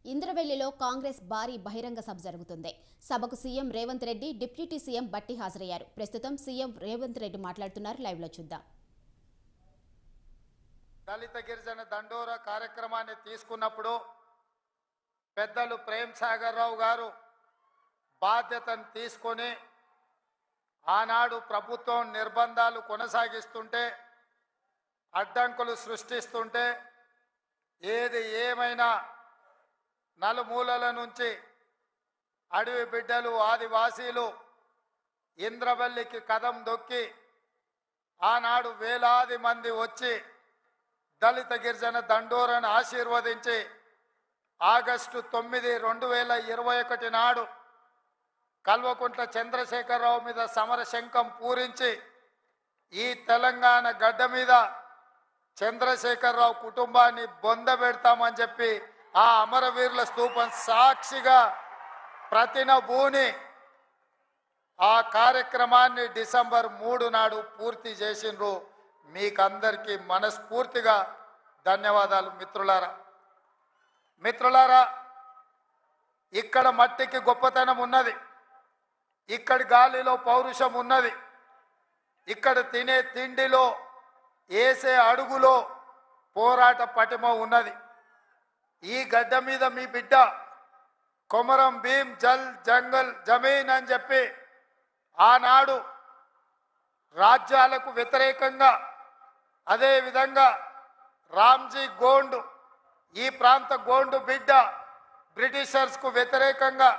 ఇంద్రవెల్లిలో కాంగ్రెస్ భారీ బహిరంగ సభ జరుగుతుంది. సభకు CM Revanth Reddy, deputy CM బట్టి హాజరయ్యారు. ప్రస్తుతం సీఎం రేవంత్ రెడ్డి మాట్లాడుతున్నారు. లైవ్ లో చూద్దాం. దళిత గిరిజన దండోర కార్యక్రమాన్ని తీసుకున్నప్పుడు పెద్దలు ప్రేమ్ సాగర్ రావు గారు బాధ్యతను తీసుకొని ఆనాడు ప్రభుత్వం నిర్బంధాలు కొనసాగిస్తుంటే, అడ్డంకులు సృష్టిస్తుంటే, ఏది ఏమైనా నలుమూలల నుంచి అడవి బిడ్డలు, ఆదివాసీలు ఇంద్రవల్లికి కదం దొక్కి ఆనాడు వేలాది మంది వచ్చి దళిత గిరిజన దండోరను ఆశీర్వదించి ఆగస్టు 9, 2021 నాడు కల్వకుంట్ల చంద్రశేఖరరావు మీద సమర శంఖం పూరించి ఈ తెలంగాణ గడ్డ మీద చంద్రశేఖరరావు కుటుంబాన్ని బొందబెడతామని చెప్పి ఆ అమరవీరుల స్తూపం సాక్షిగా ప్రతినబూని ఆ కార్యక్రమాన్ని డిసెంబర్ 3 నాడు పూర్తి చేసిండ్రు. మీకందరికీ మనస్ఫూర్తిగా ధన్యవాదాలు. మిత్రులారా, ఇక్కడ మట్టికి గొప్పతనం ఉన్నది, ఇక్కడి గాలిలో పౌరుషం ఉన్నది, ఇక్కడ తినే తిండిలో, వేసే అడుగులో పోరాట పటిమ ఉన్నది. ఈ గడ్డ మీద మీ బిడ్డ కొమరం భీం జల్ జంగల్ జమీన్ అని చెప్పి ఆనాడు రాజ్యాలకు వ్యతిరేకంగా, అదేవిధంగా రామ్జీ గోండు, ఈ ప్రాంత గోండు బిడ్డ బ్రిటిషర్స్కు వ్యతిరేకంగా,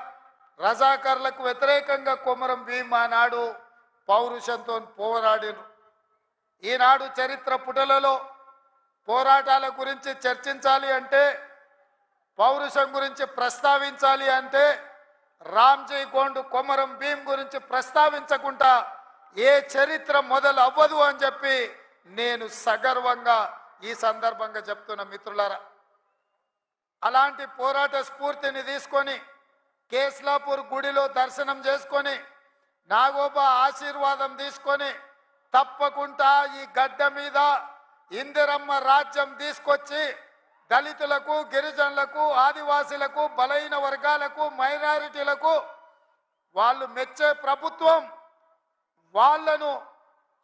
రజాకర్లకు వ్యతిరేకంగా కొమరం భీం ఆనాడు పౌరుషంతో పోరాడిను. ఈనాడు చరిత్ర పుటలలో పోరాటాల గురించి చర్చించాలి అంటే, పౌరుషం గురించి ప్రస్తావించాలి అంటే రామ్జీ గోండు, కొమరం భీం గురించి ప్రస్తావించకుండా ఏ చరిత్ర మొదలు అవ్వదు అని చెప్పి నేను సగర్వంగా ఈ సందర్భంగా చెప్తున్న మిత్రులారా. అలాంటి పోరాట స్ఫూర్తిని తీసుకొని కేస్లాపూర్ గుడిలో దర్శనం చేసుకొని నాగోబా ఆశీర్వాదం తీసుకొని తప్పకుండా ఈ గడ్డ మీద ఇందిరమ్మ రాజ్యం తీసుకొచ్చి దళితులకు, గిరిజనులకు, ఆదివాసీలకు, బలహీన వర్గాలకు, మైనారిటీలకు వాళ్ళు మెచ్చే ప్రభుత్వం, వాళ్లను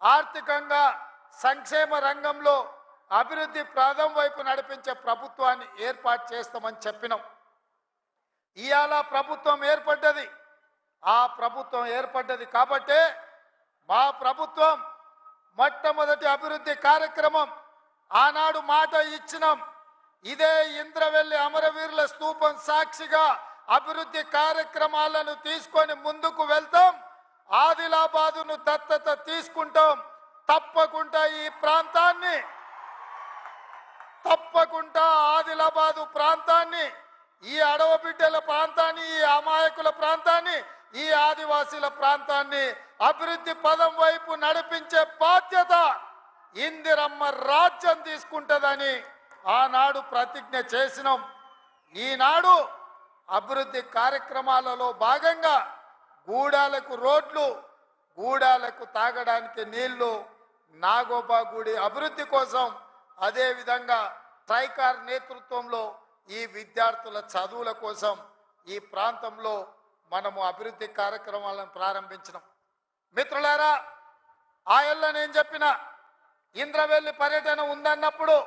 ఆర్థికంగా సంక్షేమ రంగంలో అభివృద్ధి ప్రాంతం వైపు నడిపించే ప్రభుత్వాన్ని ఏర్పాటు చేస్తామని చెప్పినాం. ఇవాళ ప్రభుత్వం ఏర్పడ్డది. ఆ ప్రభుత్వం ఏర్పడ్డది కాబట్టే మా ప్రభుత్వం మొట్టమొదటి అభివృద్ధి కార్యక్రమం ఆనాడు మాట ఇచ్చినాం. ఇదే ఇంద్రవెల్లి అమరవీరుల స్తూపం సాక్షిగా అభివృద్ధి కార్యక్రమాలను తీసుకొని ముందుకు వెళ్తాం. ఆదిలాబాదును దత్తత తీసుకుంటాం. తప్పకుండా ఈ ప్రాంతాన్ని, తప్పకుండా ఆదిలాబాదు ప్రాంతాన్ని, ఈ అడవ బిడ్డల ప్రాంతాన్ని, ఈ అమాయకుల ప్రాంతాన్ని, ఈ ఆదివాసీల ప్రాంతాన్ని అభివృద్ధి పదం వైపు నడిపించే బాధ్యత ఇందిరమ్మ రాజ్యం తీసుకుంటుందని ఆనాడు ప్రతిజ్ఞ చేసినాం. ఈనాడు అభివృద్ధి కార్యక్రమాలలో భాగంగా గూడాలకు రోడ్లు, గూడాలకు తాగడానికి నీళ్లు, నాగోబా గుడి అభివృద్ధి కోసం, అదేవిధంగా ట్రైకార్ నేతృత్వంలో ఈ విద్యార్థుల చదువుల కోసం ఈ ప్రాంతంలో మనము అభివృద్ధి కార్యక్రమాలను ప్రారంభించినాం. మిత్రులారా, ఆయల్ల నేను చెప్పిన ఇంద్రవెల్లి పర్యటన ఉందన్నప్పుడు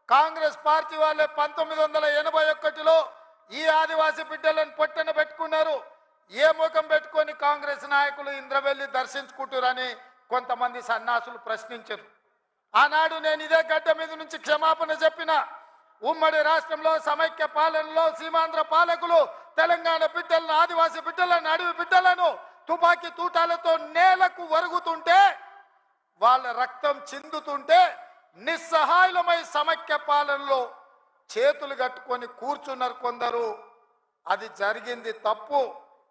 కాంగ్రెస్ పార్టీ వాళ్ళే 1981లో ఈ ఆదివాసీ బిడ్డలను పొట్టన పెట్టుకున్నారు. ఏ ముఖం పెట్టుకొని కాంగ్రెస్ నాయకులు ఇంద్రవెల్లి దర్శించుకుంటారని కొంతమంది సన్నాసులు ప్రశ్నించారు. ఆనాడు నేను ఇదే గడ్డ మీద నుంచి క్షమాపణ చెప్పిన. ఉమ్మడి రాష్ట్రంలో సమైక్య పాలనలో సీమాంధ్ర పాలకులు తెలంగాణ బిడ్డలను, ఆదివాసీ బిడ్డలను, అడవి బిడ్డలను తుపాకీ తూటాలతో నేలకు వరుగుతుంటే, వాళ్ళ రక్తం చిందుతుంటే నిస్సహాయులమై సమైక్య పాలనలో చేతులు కట్టుకొని కూర్చున్నారు కొందరు. అది జరిగింది తప్పు.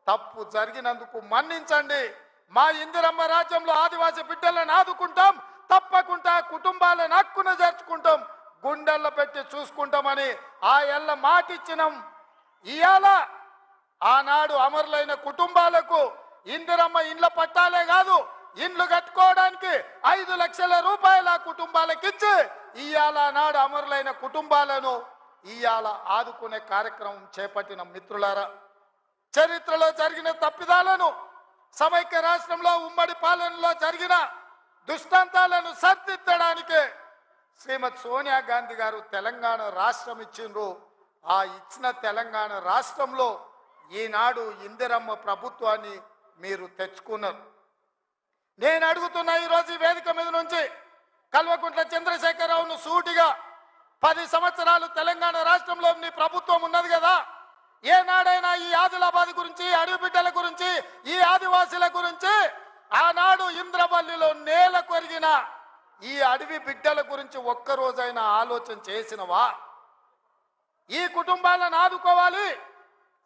తప్పు జరిగినందుకు మన్నించండి. మా ఇందిరమ్మ రాజ్యంలో ఆదివాసీ బిడ్డలను ఆదుకుంటాం. తప్పకుండా కుటుంబాలను హక్కున చేర్చుకుంటాం, గుండెల్లో పెట్టి చూసుకుంటామని ఆ ఎల్ల మాటిచ్చినాం. ఇవాళ ఆనాడు అమరులైన కుటుంబాలకు ఇందిరమ్మ ఇండ్ల పట్టాలే కాదు, ఇండ్లు కట్టుకోవడానికి 5 లక్షల రూపాయల కుటుంబాలకు ఇచ్చి ఇవాళ నాడు అమరులైన కుటుంబాలను ఇవాళ ఆదుకునే కార్యక్రమం చేపట్టిన మిత్రులారా, చరిత్రలో జరిగిన తప్పిదాలను, సమైక్య రాష్ట్రంలో ఉమ్మడి పాలనలో జరిగిన దుష్టాంతాలను సరిదిద్దడానికే శ్రీమతి సోనియా గాంధీ గారు తెలంగాణ రాష్ట్రం ఇచ్చిండ్రు. ఆ ఇచ్చిన తెలంగాణ రాష్ట్రంలో ఈనాడు ఇందిరమ్మ ప్రభుత్వాన్ని మీరు తెచ్చుకున్నారు. నేను అడుగుతున్న ఈరోజు ఈ వేదిక మీద నుంచి కల్వకుంట్ల చంద్రశేఖరరావును సూటిగా, 10 సంవత్సరాలు తెలంగాణ రాష్ట్రంలో నీ ప్రభుత్వం ఉన్నది కదా, ఏనాడైనా ఈ ఆదిలాబాద్ గురించి, అడవి బిడ్డల గురించి, ఈ ఆదివాసీల గురించి, ఆనాడు ఇంద్రవల్లిలో నేల కొరిగిన ఈ అడవి బిడ్డల గురించి ఒక్కరోజైనా ఆలోచన చేసినవా? ఈ కుటుంబాలను ఆదుకోవాలి,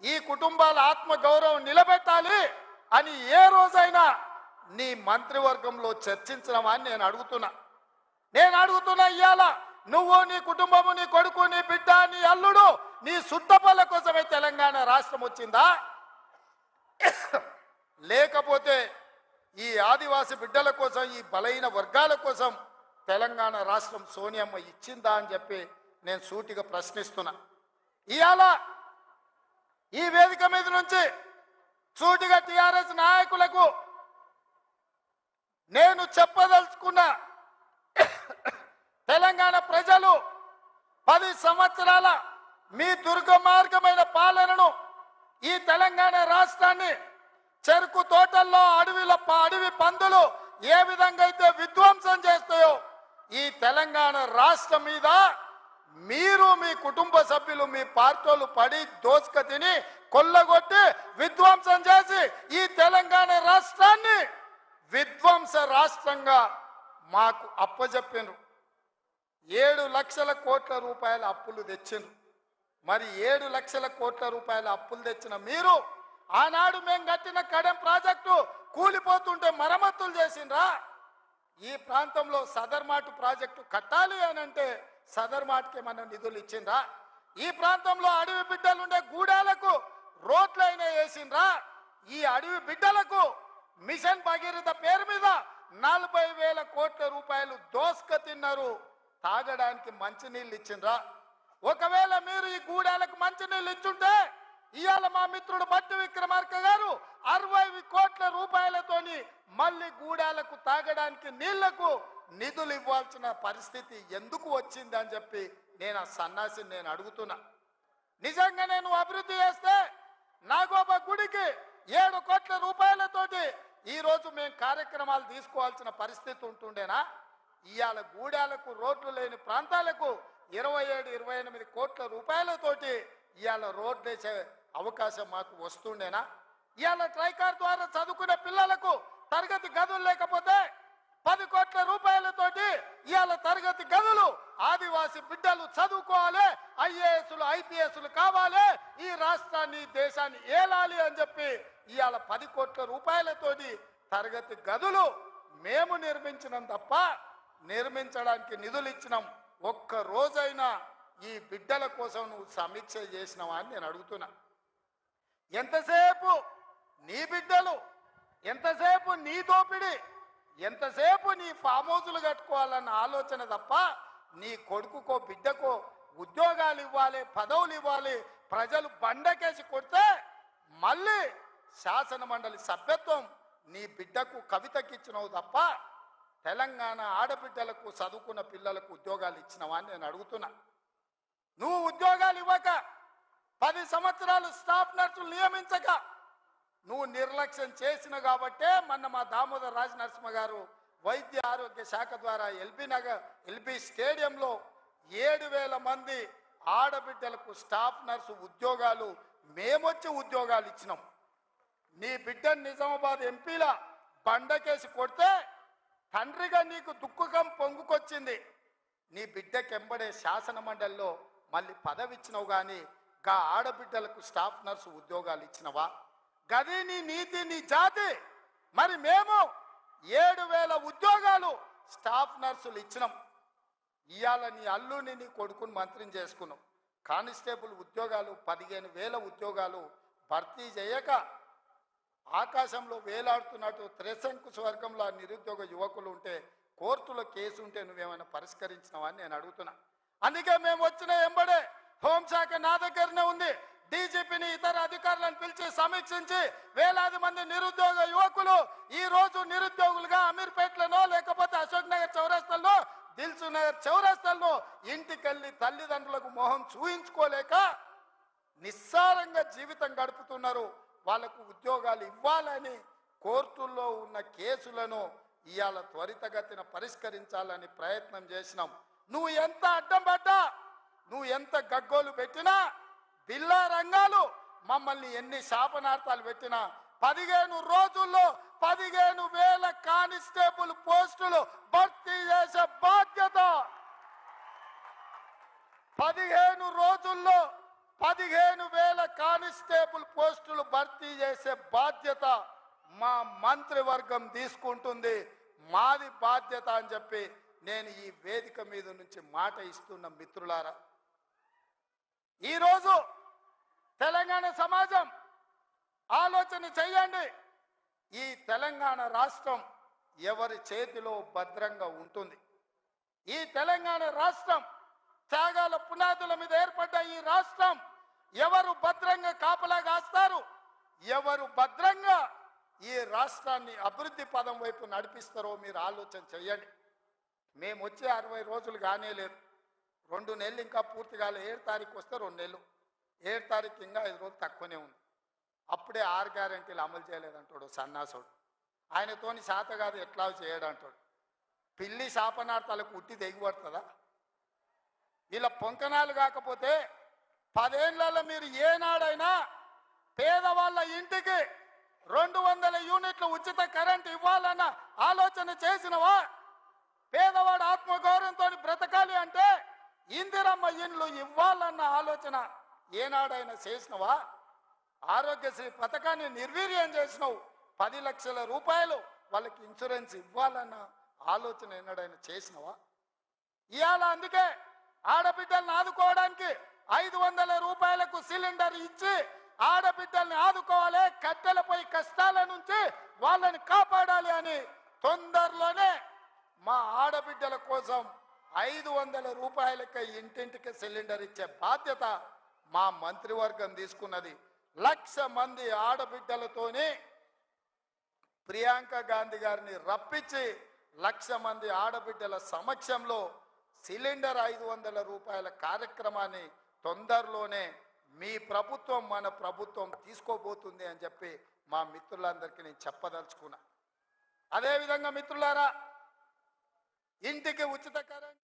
ఈ కుటుంబాల ఆత్మ గౌరవం నిలబెట్టాలి అని ఏ రోజైనా నీ మంత్రివర్గంలో చర్చించినవా అని నేను అడుగుతున్నా. ఇవాళ నువ్వు, నీ కుటుంబము, నీ కొడుకు, నీ బిడ్డ, నీ అల్లుడు, నీ సుట్టపల్ల కోసమే తెలంగాణ రాష్ట్రం వచ్చిందా? లేకపోతే ఈ ఆదివాసి బిడ్డల కోసం, ఈ బలహీన వర్గాల కోసం తెలంగాణ రాష్ట్రం సోనియమ్మ ఇచ్చిందా అని చెప్పి నేను సూటిగా ప్రశ్నిస్తున్నా. ఇవాళ ఈ వేదిక మీద నుంచి సూటిగా టిఆర్ఎస్ నాయకులకు నేను చెప్పదలుచుకున్నా, తెలంగాణ ప్రజలు 10 సంవత్సరాల మీ దుర్గమార్గమైన పాలనను, ఈ తెలంగాణ రాష్ట్రాన్ని చెరుకు తోటల్లో అడవి పందులు ఏ విధంగా అయితే విధ్వంసం చేస్తాయో, ఈ తెలంగాణ రాష్ట్రం మీద మీరు, మీ కుటుంబ సభ్యులు, మీ పార్టీలు పడి దోసుక తిని కొల్లగొట్టి విధ్వంసం చేసి ఈ తెలంగాణ రాష్ట్రాన్ని విధ్వంస రాష్ట్రంగా మాకు అప్పజెప్పినారు. 7 లక్షల కోట్ల రూపాయల అప్పులు తెచ్చిండ్రు. మరి 7 లక్షల కోట్ల రూపాయల అప్పులు తెచ్చిన మీరు ఆనాడు మేము కట్టిన కడెం ప్రాజెక్టు కూలిపోతుంటే మరమ్మతులు చేసిండ్రా? ఈ ప్రాంతంలో సదర్మాటు ప్రాజెక్టు కట్టాలి అని అంటే సదర్మాటుకి మన నిధులు ఇచ్చిండ్రా? ఈ ప్రాంతంలో అడవి బిడ్డలు ఉండే గూడాలకు రోడ్లైనా వేసిండ్రా? ఈ అడవి బిడ్డలకు మిషన్ భగీరథ పేరు మీద 40,000 కోట్ల రూపాయలు దోసుక తిన్నారు. తాగడానికి మంచినీళ్ళు ఇచ్చిండ్రా? ఒకవేళ మీరు ఈ గూడాలకు మంచినీళ్ళు ఇచ్చుంటే ఇవాళ మా మిత్రుడు బట్టి విక్రమార్క గారు 60 కోట్ల రూపాయలతోని మళ్ళీ గూడాలకు తాగడానికి నీళ్లకు నిధులు ఇవ్వాల్సిన పరిస్థితి ఎందుకు వచ్చింది అని చెప్పి నేను ఆ సన్నాసిని నేను అడుగుతున్నా. నిజంగా నేను అభివృద్ధి చేస్తే నాగోబా గుడికి 7 కోట్ల రూపాయలతోటి ఈరోజు మేము కార్యక్రమాలు తీసుకోవాల్సిన పరిస్థితి ఉంటుండేనా? ఇవాళ గూడాలకు, రోడ్లు లేని ప్రాంతాలకు 27-28 కోట్ల రూపాయలతోటి ఇవాళ రోడ్లు వేసే అవకాశం మాకు వస్తుండేనా? ఇవాళ ట్రైకార్ ద్వారా చదువుకునే పిల్లలకు తరగతి గదులు లేకపోతే 10 కోట్ల రూపాయలతోటి ఇవాళ తరగతి గదులు, ఆదివాసి బిడ్డలు చదువుకోవాలి, ఐఏఎస్లు, ఐపీఎస్లు కావాలి, ఈ రాష్ట్రాన్ని, దేశాన్ని ఏలాలి అని చెప్పి ఇవాళ 10 కోట్ల రూపాయలతోటి తరగతి గదులు మేము నిర్మించినాం తప్ప నిర్మించడానికి నిధులు ఇచ్చినాం. ఒక్క రోజైనా ఈ బిడ్డల కోసం నువ్వు సమీక్ష చేసినావా అని నేను అడుగుతున్నా. ఎంతసేపు నీ బిడ్డలు, ఎంతసేపు నీ దోపిడి, ఎంతసేపు నీ ఫామ్ హౌజులు కట్టుకోవాలన్న ఆలోచన తప్ప నీ కొడుకుకో బిడ్డకో ఉద్యోగాలు ఇవ్వాలి, పదవులు ఇవ్వాలి, ప్రజలు బండకేసి కొడితే మళ్ళీ శాసన మండలి సభ్యత్వం నీ బిడ్డకు, కవితకి ఇచ్చినావు తప్ప తెలంగాణ ఆడబిడ్డలకు, చదువుకున్న పిల్లలకు ఉద్యోగాలు ఇచ్చినవా అని నేను అడుగుతున్నా. నువ్వు ఉద్యోగాలు ఇవ్వక, 10 సంవత్సరాలు స్టాఫ్ నర్సులు నియమించక నువ్వు నిర్లక్ష్యం చేసిన కాబట్టే మొన్న మా దామోదర్ రాజ నరసింహ గారు వైద్య ఆరోగ్య శాఖ ద్వారా ఎల్బీ స్టేడియంలో 7,000 మంది ఆడబిడ్డలకు స్టాఫ్ నర్సు ఉద్యోగాలు మేమొచ్చి ఉద్యోగాలు ఇచ్చినాం. నీ బిడ్డను నిజామాబాద్ ఎంపీలా బండకేసి కొడితే తండ్రిగా నీకు దుఃఖం పొంగుకొచ్చింది. నీ బిడ్డకెంబడే శాసన మండలిలో మళ్ళీ పదవి ఇచ్చినావు, కానీ గా ఆడబిడ్డలకు స్టాఫ్ నర్సు ఉద్యోగాలు ఇచ్చినవా? గది నీ నీతి, నీ జాతి. మరి మేము 7,000 ఉద్యోగాలు స్టాఫ్ నర్సులు ఇచ్చినాం. ఇవాళ నీ అల్లుని, నీ కొడుకుని మంత్రిని చేసుకున్నాం. కానిస్టేబుల్ ఉద్యోగాలు 15,000 ఉద్యోగాలు భర్తీ చేయక ఆకాశంలో వేలాడుతున్నట్టు త్రిశంకు స్వర్గంలో నిరుద్యోగ యువకులు ఉంటే, కోర్టులో కేసు ఉంటే నువ్వేమైనా పరిష్కరించినావా అని నేను అడుగుతున్నా. అందుకే మేము వచ్చిన ఎంబడే హోంశాఖ నా దగ్గరనే ఉంది. డీజీపీని ఇతర అధికారులను పిలిచి సమీక్షించి వేలాది మంది నిరుద్యోగ యువకులు ఈ రోజు నిరుద్యోగులుగా అమీర్పేటలోనో లేకపోతే అశోక్ నగర్ చౌరస్తాల్లో దిల్సు నగర్ చౌరస్తాల్లో ఇంటికెళ్ళి తల్లిదండ్రులకు మొహం చూయించుకోలేక నిస్సారంగా జీవితం గడుపుతున్నారు. వాళ్లకు ఉద్యోగాలు ఇవ్వాలని కోర్టుల్లో ఉన్న కేసులను ఇవాళ త్వరితగతిన పరిష్కరించాలని ప్రయత్నం చేసినాం. నువ్వు ఎంత అడ్డం పడ్డా, నువ్వు ఎంత గగ్గోలు పెట్టినా, బిల్లా రంగాలు మమ్మల్ని ఎన్ని శాపనార్థాలు పెట్టినా 15 రోజుల్లో 15,000 కానిస్టేబుల్ పోస్టులు భర్తీ చేసే బాధ్యత, 15 రోజుల్లో 15,000 కానిస్టేబుల్ పోస్టులు భర్తీ చేసే బాధ్యత మా మంత్రివర్గం తీసుకుంటుంది. మాది బాధ్యత అని చెప్పి నేను ఈ వేదిక మీద నుంచి మాట ఇస్తున్న మిత్రులారా, ఈరోజు తెలంగాణ సమాజం ఆలోచన చెయ్యండి. ఈ తెలంగాణ రాష్ట్రం ఎవరి చేతిలో భద్రంగా ఉంటుంది? ఈ తెలంగాణ రాష్ట్రం త్యాగాల పునాదుల మీద ఏర్పడ్డ ఈ రాష్ట్రం ఎవరు భద్రంగా కాపలా కాస్తారు? ఎవరు భద్రంగా ఈ రాష్ట్రాన్ని అభివృద్ధి పదం వైపు నడిపిస్తారో మీరు ఆలోచన చెయ్యండి. మేము వచ్చే 60 రోజులు కానే లేదు, 2 నెలలు ఇంకా పూర్తి కాలే. 7 తారీఖు వస్తే 2 నెలలు, 7 తారీఖు ఇంకా 5 రోజులు తక్కువనే ఉంది. అప్పుడే 6 గ్యారెంటీలు అమలు చేయలేదంటాడు సన్నాసుడు. ఆయనతోని శాత కాదు ఎట్లా చేయడంటాడు. పిల్లి శాపనార్థాలకు ఉట్టి దిగిపడుతుందా? ఇలా పొంకనాలు కాకపోతే 10 ఏళ్లలో మీరు ఏనాడైనా పేదవాళ్ళ ఇంటికి 200 యూనిట్లు ఉచిత కరెంట్ ఇవ్వాలన్న ఆలోచన చేసినవా? పేదవాడు ఆత్మగౌరవంతో బ్రతకాలి అంటే ఇందిరమ్మ ఇండ్లు ఇవ్వాలన్న ఆలోచన ఏనాడైనా చేసినవా? ఆరోగ్యశ్రీ పథకాన్ని నిర్వీర్యం చేసినావు. 10 లక్షల రూపాయలు వాళ్ళకి ఇన్సూరెన్స్ ఇవ్వాలన్న ఆలోచన ఏనాడైనా చేసినవా? ఇవాళ అందుకే ఆడబిడ్డల్ని ఆదుకోవడానికి 500 రూపాయలకు సిలిండర్ ఇచ్చి ఆడబిడ్డల్ని ఆదుకోవాలి, కట్టెలపై కష్టాల నుంచి వాళ్ళని కాపాడాలి అని తొందరలోనే మా ఆడబిడ్డల కోసం 500 రూపాయలకి ఇంటింటికి సిలిండర్ ఇచ్చే బాధ్యత మా మంత్రివర్గం తీసుకున్నది. 1,00,000 మంది ఆడబిడ్డలతోని ప్రియాంక గాంధీ గారిని రప్పించి 1,00,000 మంది ఆడబిడ్డల సమక్షంలో సిలిండర్ 500 రూపాయల కార్యక్రమాన్ని తొందరలోనే మీ ప్రభుత్వం మన ప్రభుత్వం తీసుకోబోతుంది అని చెప్పి మా మిత్రులందరికీ నేను చెప్పదలుచుకున్నా. అదేవిధంగా మిత్రులారా, ఇంటికి ఉచిత కరెంట్